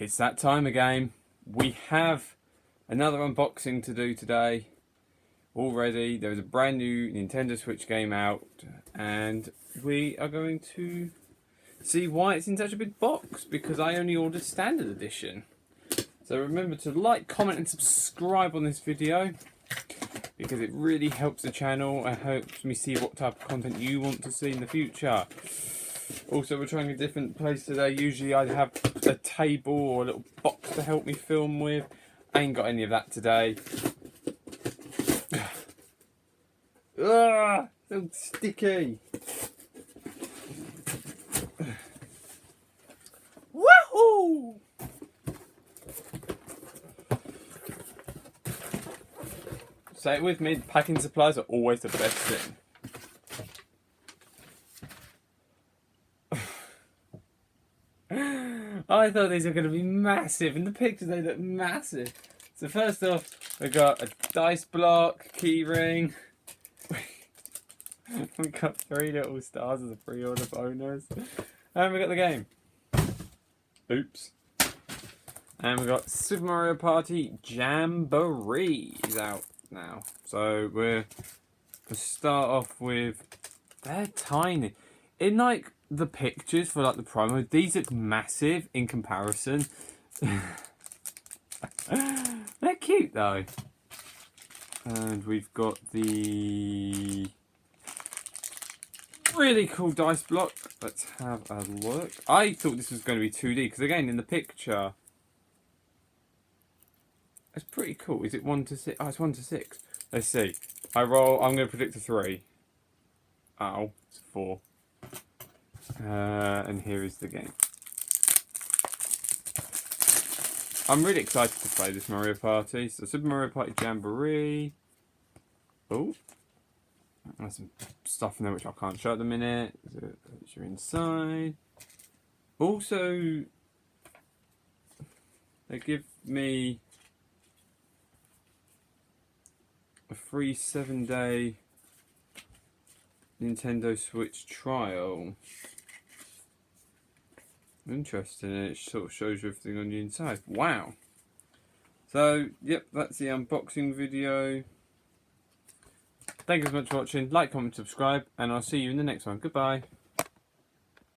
It's that time again. We have another unboxing to do today. Already, there is a brand new Nintendo Switch game out, and we are going to see why it's in such a big box, because I only ordered standard edition. So remember to like, comment and subscribe on this video, because it really helps the channel and helps me see what type of content you want to see in the future. Also, we're trying a different place today. Usually I'd have a table or a little box to help me film with. I ain't got any of that today. Ugh, so sticky. Woohoo! Say it with me, packing supplies are always the best thing. I thought these were going to be massive. In the pictures they look massive. So first off, we got a dice block, key ring. We got 3 little stars as a pre-order bonus. And we got the game. Oops. And we got Super Mario Party Jamboree is out now. So we're going to start off with... They're tiny. In like the pictures for like the promo, these look massive in comparison. They're cute though. And we've got the really cool dice block. Let's have a look. I thought this was going to be 2D because again in the picture it's pretty cool. Is it 1 to 6? Oh, it's 1 to 6. Let's see. I roll. I'm going to predict a 3. Oh, it's 4. And here is the game. I'm really excited to play this Mario Party. So Super Mario Party Jamboree. Oh, there's some stuff in there which I can't show at the minute. As you're inside. Also, they give me a free 7-day Nintendo Switch trial. Interesting, and it sort of shows you everything on the inside. Wow. So, yep, that's the unboxing video. Thank you so much for watching. Like, comment, subscribe, and I'll see you in the next one. Goodbye.